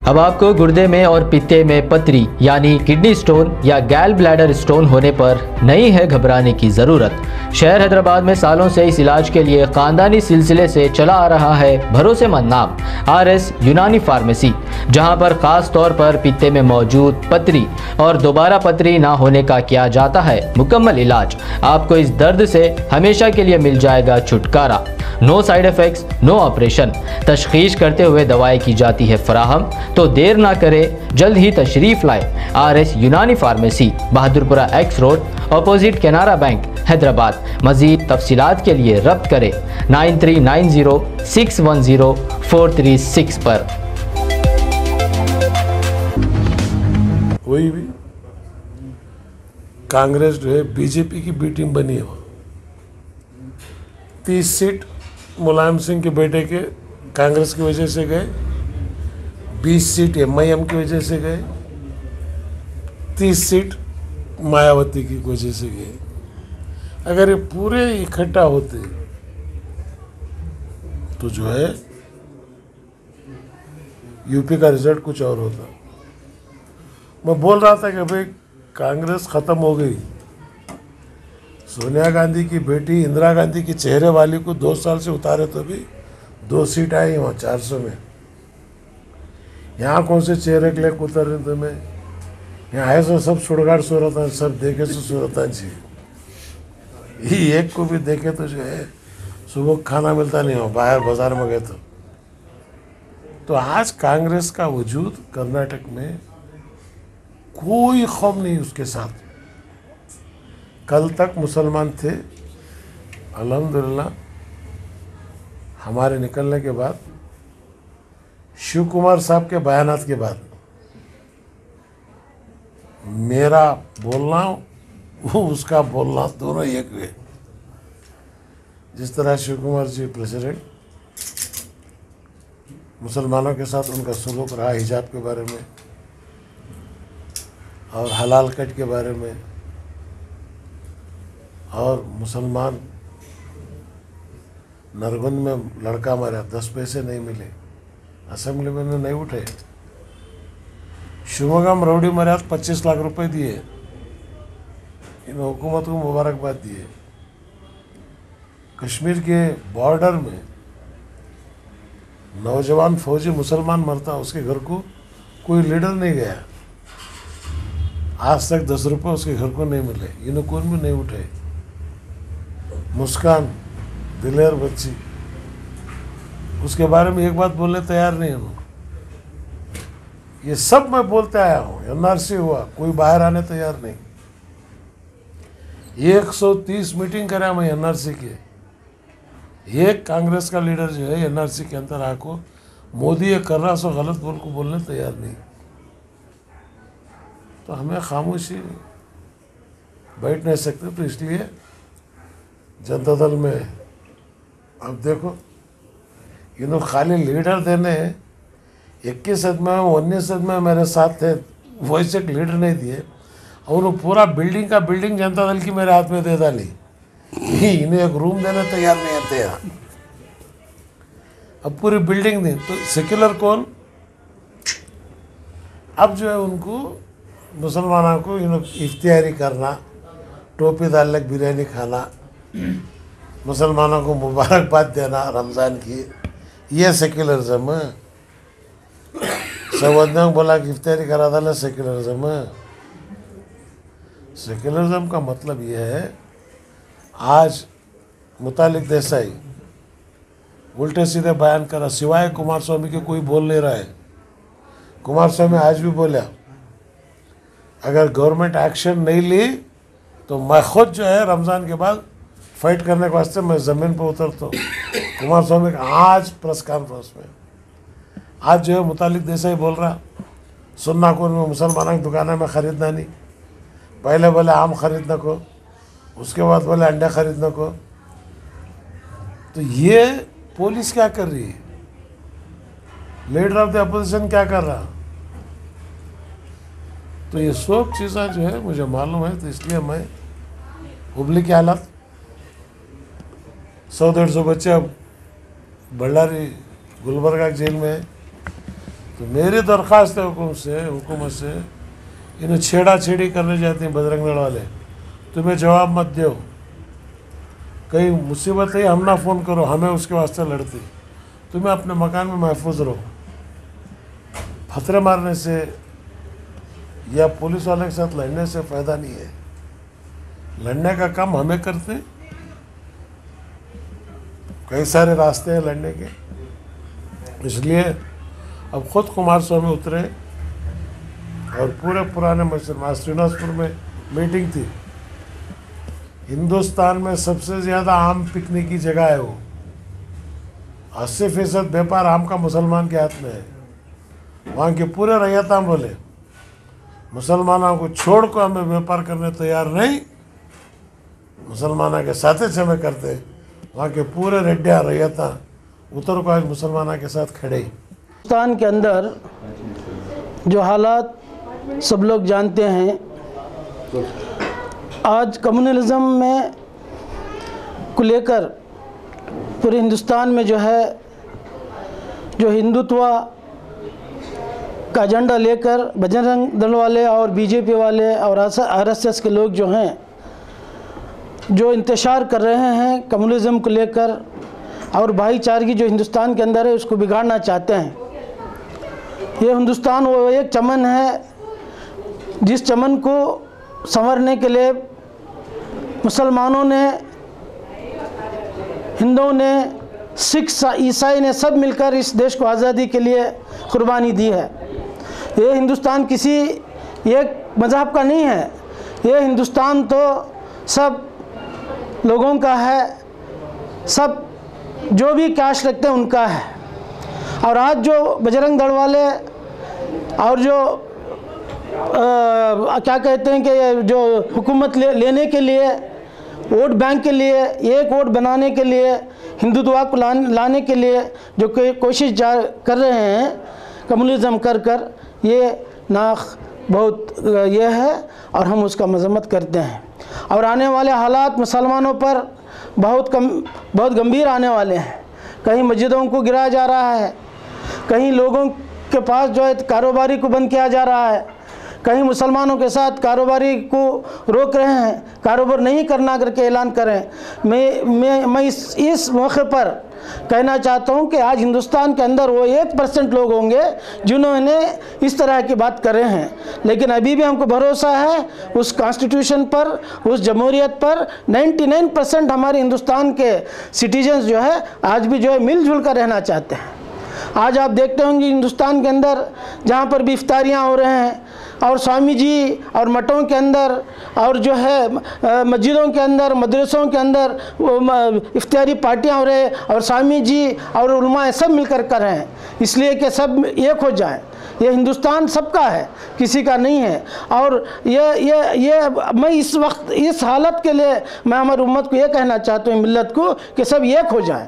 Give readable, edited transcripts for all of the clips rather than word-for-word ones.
अब आपको गुर्दे में और पित्ते में पथरी यानी किडनी स्टोन या गैल ब्लैडर स्टोन होने पर नहीं है घबराने की ज़रूरत। शहर हैदराबाद में सालों से इस इलाज के लिए ख़ानदानी सिलसिले से चला आ रहा है भरोसेमंद नाम RS यूनानी फार्मेसी, जहां पर ख़ास तौर पर पित्ते में मौजूद पथरी और दोबारा पथरी ना होने का किया जाता है मुकम्मल इलाज। आपको इस दर्द से हमेशा के लिए मिल जाएगा छुटकारा। No side effects, no operation. तशखीस करते हुए दवाएं की जाती है फराहम। तो देर ना करें, जल्द ही तशरीफ लाएं। RS यूनानी pharmacy, Bahadurpura X road, opposite Canara bank, Hyderabad. मज़ीद तफसीलात के लिए रब्त करें 9390610436 पर। कोई भी कांग्रेस जो है बीजेपी की बी टीम बनी हो, 30 सीट मुलायम सिंह के बेटे के कांग्रेस की वजह से गए, 20 सीट MIM की वजह से गए, 30 सीट मायावती की वजह से गए। अगर ये पूरे इकट्ठा होते तो जो है यूपी का रिजल्ट कुछ और होता। मैं बोल रहा था कि भाई कांग्रेस खत्म हो गई। सोनिया गांधी की बेटी इंदिरा गांधी की चेहरे वाली को 2 साल से उतारे तो भी 2 सीट आई वहाँ 400 में। यहाँ कौन से चेहरे के लिए उतर रहे तुम्हें? यहाँ है सो सब सुड़गाड़ सूरत, सब देखे सो सूरत जी। एक को भी देखे तो जो है सुबह खाना मिलता नहीं हो, बाहर बाजार में गए तो आज कांग्रेस का वजूद कर्नाटक में कोई खौफ नहीं उसके साथ। कल तक मुसलमान थे, अल्हम्दुलिल्लाह हमारे निकलने के बाद, शिव कुमार साहब के बयानात के बाद मेरा बोलना वो उसका बोलना दोनों एक हुए। जिस तरह शिव कुमार जी प्रेसिडेंट, मुसलमानों के साथ उनका सलूक रहा हिजाब के बारे में और हलाल कट के बारे में, और मुसलमान नरगुंद में लड़का मरा 10 पैसे नहीं मिले, असेंबली में नहीं उठे। शिवमोगा में रौडी मरा 25 लाख रुपए दिए, इन हुकूमत को मुबारकबाद दिए। कश्मीर के बॉर्डर में नौजवान फौजी मुसलमान मरता, उसके घर को कोई लीडर नहीं गया, आज तक 10 रुपये उसके घर को नहीं मिले, इन्हों कौन भी नहीं उठे। मुस्कान दिलेर बच्ची, उसके बारे में एक बात बोलने तैयार नहीं हूँ। ये सब मैं बोलते आया हूँ। NRC हुआ, कोई बाहर आने तैयार नहीं। 130 मीटिंग करा मैं NRC के, एक कांग्रेस का लीडर जो है NRC के अंदर आको मोदी ये कर रहा सो गलत बोल को बोलने तैयार नहीं। तो हमें खामोशी बैठ नहीं सकते। तो इसलिए जनता दल में अब देखो, इन्होंने खाली लीडर देने 21 आदमी 19 आदमी मेरे साथ थे, वैसे एक लीडर नहीं दिए, और वो पूरा बिल्डिंग का बिल्डिंग जनता दल की मेरे हाथ में दे डाली। इन्हें एक रूम देने तैयार नहीं आते यहाँ, अब पूरी बिल्डिंग दी। तो सेक्युलर कौन? अब जो है उनको मुसलमानों को इफ्तियारी करना, टोपी डाल के बिरयानी खाना, मुसलमानों को मुबारकबाद देना रमज़ान की, ये सेक्युलरिज्म है। सवदना बोला कि इफ्तारी करा था, सेक्युलरिज्म है। सेक्युलरिज्म का मतलब यह है, आज मुतालिक देसाई उल्टे सीधे बयान करा, सिवाय कुमार स्वामी के कोई बोल नहीं रहा है। कुमार स्वामी आज भी बोला अगर गवर्नमेंट एक्शन नहीं ली तो मैं खुद जो है रमज़ान के बाद फाइट करने के वास्ते मैं ज़मीन पर उतरता हूँ। कुमार स्वामी का आज प्रेस कॉन्फ्रेंस में आज जो है मुतालिक देसाई बोल रहा, सुनना कौन में मुसलमानों की दुकान में ख़रीदना नहीं, पहले बोले आम खरीदना को, उसके बाद बोले अंडे खरीदने को। तो ये पुलिस क्या कर रही है? लीडर ऑफ द अपोजिशन क्या कर रहा? तो ये सब चीज़ें जो है मुझे मालूम है। तो इसलिए मैं हुबली की हालत 100-150 बच्चे अब बल्लारी गुलबर्गा जेल में है। तो मेरी दरख्वास्त है हुकूमत से, इन्हें छेड़ा छेड़ी करने जाते हैं बजरंग दल वाले, तुम्हें जवाब मत दो, कहीं मुसीबत है हम ना फ़ोन करो, हमें उसके वास्ते लड़ती, तुम्हें अपने मकान में महफूज रहो। फतरे मारने से या पुलिस वाले के साथ लड़ने से फ़ायदा नहीं है, लड़ने का काम हमें करते, कई सारे रास्ते हैं लड़ने के। इसलिए अब खुद कुमार स्वामी उतरे और पूरे पुराने मुसलमान, श्रीनिवासपुर में मीटिंग थी, हिंदुस्तान में सबसे ज़्यादा आम पिकने की जगह है वो, 80% व्यापार आम का मुसलमान के हाथ में है। वहाँ के पूरे रैयता बोले मुसलमानों को छोड़ को हमें व्यापार करने तैयार नहीं, मुसलमानों के साथ हमें करते। वहाँ के पूरे रेड्डिया रैयता उतर को आज मुसलमानों के साथ खड़े। हिंदुस्तान के अंदर जो हालात सब लोग जानते हैं, आज कम्युनलिज्म में को लेकर पूरे हिंदुस्तान में जो है, जो हिंदुत्व का एजेंडा लेकर बजरंग दल वाले और बीजेपी वाले और आरएसएस के लोग जो हैं, जो इंतशार कर रहे हैं कम्युनलिज्म को लेकर और भाईचारगी जो हिंदुस्तान के अंदर है उसको बिगाड़ना चाहते हैं। ये हिंदुस्तान वो एक चमन है जिस चमन को संवारने के लिए मुसलमानों ने, हिंदुओं ने, सिख, ईसाई ने सब मिलकर इस देश को आज़ादी के लिए कुर्बानी दी है। ये हिंदुस्तान किसी एक मज़हब का नहीं है, ये हिंदुस्तान तो सब लोगों का है, सब जो भी कास्ट रखते हैं उनका है। और आज जो बजरंग दल वाले और जो क्या कहते हैं कि जो हुकूमत लेने के लिए, वोट बैंक के लिए, एक वोट बनाने के लिए, हिंदुत्व को लाने के लिए जो कोशिश कर रहे हैं कम्युनलिज्म कर ये नाक बहुत ये है और हम उसका मजम्मत करते हैं। और आने वाले हालात मुसलमानों पर बहुत गंभीर आने वाले हैं। कहीं मस्जिदों को गिराया जा रहा है, कहीं लोगों के पास जो है कारोबारी को बंद किया जा रहा है, कहीं मुसलमानों के साथ कारोबारी को रोक रहे हैं, कारोबार नहीं करना करके ऐलान करें। मैं इस मौके पर कहना चाहता हूं कि आज हिंदुस्तान के अंदर वो 1% लोग होंगे जिन्होंने इस तरह की बात कर रहे हैं, लेकिन अभी भी हमको भरोसा है उस कॉन्स्टिट्यूशन पर, उस जमहूरियत पर। 99% हमारे हिंदुस्तान के सिटीजन्स जो है आज भी जो है मिलजुल कर रहना चाहते हैं। आज आप देखते होंगे हिंदुस्तान के अंदर जहाँ पर भी इफ्तारियाँ हो रहे हैं और स्वामी जी और मठों के अंदर और जो है मस्जिदों के अंदर, मदरसों के अंदर इफ्तारी पार्टियाँ हो रहे हैं और स्वामी जी और उलमाए सब मिलकर कर रहे हैं, इसलिए कि सब एक हो जाए। ये हिंदुस्तान सबका है, किसी का नहीं है। और ये मैं इस वक्त इस हालत के लिए मैं हमारी उम्मत को ये कहना चाहता हूँ, मिल्लत को, कि सब एक हो जाए।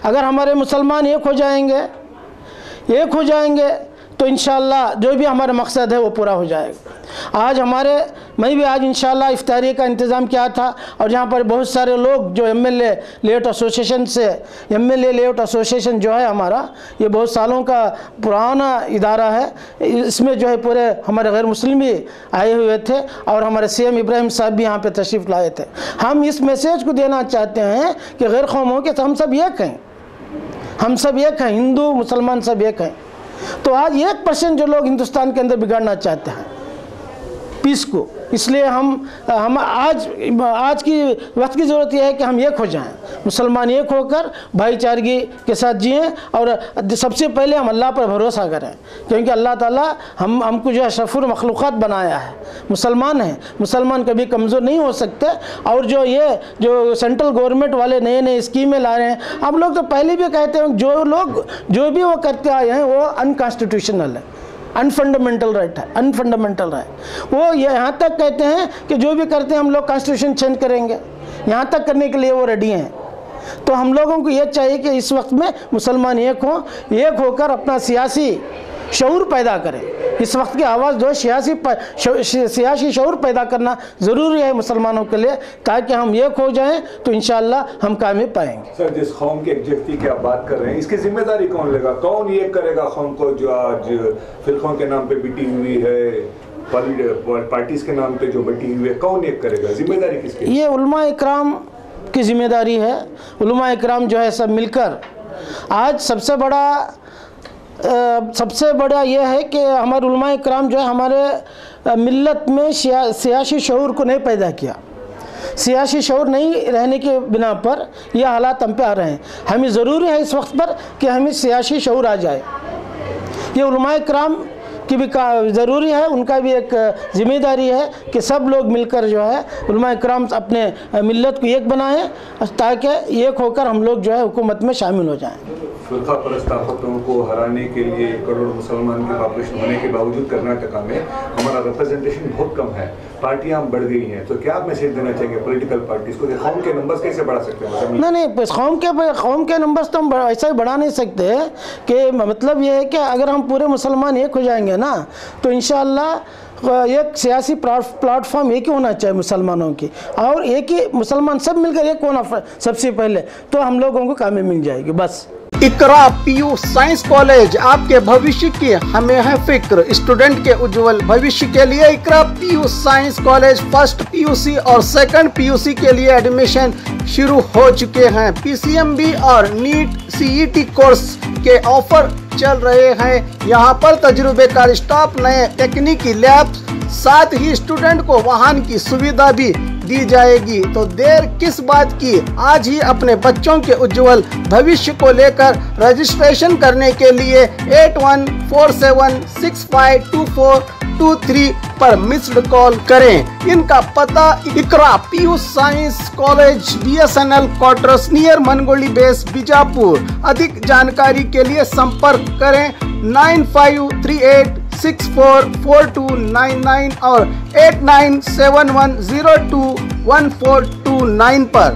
अगर हमारे मुसलमान एक हो जाएंगे तो इंशाअल्लाह जो भी हमारा मकसद है वो पूरा हो जाएगा। आज मैं भी आज इंशाअल्लाह इफ्तारी का इंतज़ाम किया था और यहाँ पर बहुत सारे लोग जो एमएलए लेआउट एसोसिएशन जो है हमारा, ये बहुत सालों का पुराना इदारा है, इसमें जो है पूरे हमारे गैर मुस्लिम भी आए हुए थे और हमारे सीएम इब्राहिम साहब भी यहाँ पे तशरीफ़ लाए थे। हम इस मैसेज को देना चाहते हैं कि गैर कौमों के हम सब एक हैं, हम सब एक हैं, हिंदू मुसलमान सब एक हैं। तो आज 1% जो लोग हिंदुस्तान के अंदर बिगाड़ना चाहते हैं पीस को, इसलिए हम आज की वक्त की ज़रूरत यह है कि हम एक हो जाएं, मुसलमान एक होकर भाईचारगी के साथ जिएं और सबसे पहले हम अल्लाह पर भरोसा करें, क्योंकि अल्लाह ताला हमको जो है अशरफुल मखलूक़ात बनाया है, मुसलमान है, मुसलमान कभी कमज़ोर नहीं हो सकते। और जो सेंट्रल गवर्नमेंट वाले नए स्कीमें ला रहे हैं, हम लोग तो पहले भी कहते हैं जो भी वो करते आए हैं वो अनकॉन्स्टिट्यूशनल है, अनफंडामेंटल राइट है, अनफंडामेंटल है। वो यहाँ तक कहते हैं कि जो भी करते हैं हम लोग कॉन्स्टिट्यूशन चेंज करेंगे, यहाँ तक करने के लिए वो रेडी हैं। तो हम लोगों को ये चाहिए कि इस वक्त में मुसलमान एक होकर अपना सियासी शऊर पैदा करें। इस वक्त की आवाज़ जो है सियासी शऊर पैदा करना ज़रूरी है मुसलमानों के लिए, ताकि हम एक हो जाएं तो इंशाअल्लाह हम कामयाब पाएंगे। सर, जिस कौम की एकजुटती की आप बात कर रहे हैं, इसकी जिम्मेदारी कौन लेगा? कौन ये करेगा कौम को जो आज फिरकों के नाम पे बिटी हुई है, पार्टीज के नाम पे जो बटी हुई है, कौन एक करेगा? जिम्मेदारी किसकी? ये उलमा इकराम की जिम्मेदारी है। उलमा इकराम जो है सब मिलकर, आज सबसे बड़ा यह है कि हमारे उलमा इकराम जो है हमारे मिल्लत में सियासी शऊर को नहीं पैदा किया। सियासी शऊर नहीं रहने के बिना पर यह हालात हम पे आ रहे हैं। हमें ज़रूरी है इस वक्त पर कि हमें सियासी शऊर आ जाए। ये उलमा इकराम की भी ज़रूरी है, उनका भी एक ज़िम्मेदारी है कि सब लोग मिलकर जो है उलमा इकराम अपने मिल्लत को एक बनाएं, ताकि एक होकर हम लोग जो है हुकूमत में शामिल हो जाएं। फिरका परस्त ताकतों को हराने के लिए 1 करोड़ मुसलमान की पॉपुलेशन होने के बावजूद कर्नाटका में हमारा रिप्रेजेंटेशन बहुत कम है, पार्टियां बढ़ गई हैं, तो क्या आप मैसेज देना चाहेंगे पॉलिटिकल पार्टीज को? कौम के नंबर्स कैसे बढ़ा सकते हैं? नहीं, कौम के नंबर्स तो हम ऐसा ही बढ़ा नहीं सकते कि मतलब ये है कि अगर हम पूरे मुसलमान एक हो जाएंगे ना, तो इंशाअल्लाह एक सियासी प्लेटफॉर्म एक ही होना चाहिए मुसलमानों की, और एक ही मुसलमान सब मिलकर एक होना सबसे पहले, तो हम लोगों को कामयाबी मिल जाएगी। बस। इकरा पीयू साइंस कॉलेज, आपके भविष्य की हमें है फिक्र। स्टूडेंट के उज्जवल भविष्य के लिए Iqra PU science college first PUC और सेकंड पीयूसी के लिए एडमिशन शुरू हो चुके हैं। पीसीएमबी और नीट सीईटी कोर्स के ऑफर चल रहे हैं। यहाँ पर तजुर्बेकार स्टाफ, नए तकनीकी लैब, साथ ही स्टूडेंट को वाहन की सुविधा भी दी जाएगी। तो देर किस बात की, आज ही अपने बच्चों के उज्जवल भविष्य को लेकर रजिस्ट्रेशन करने के लिए 8147652423 पर मिस्ड कॉल करें। इनका पता Iqra PU science college, BSNL quarters near Mangoli base, Bijapur. अधिक जानकारी के लिए संपर्क करें 9538644299 और 8971021429 पर।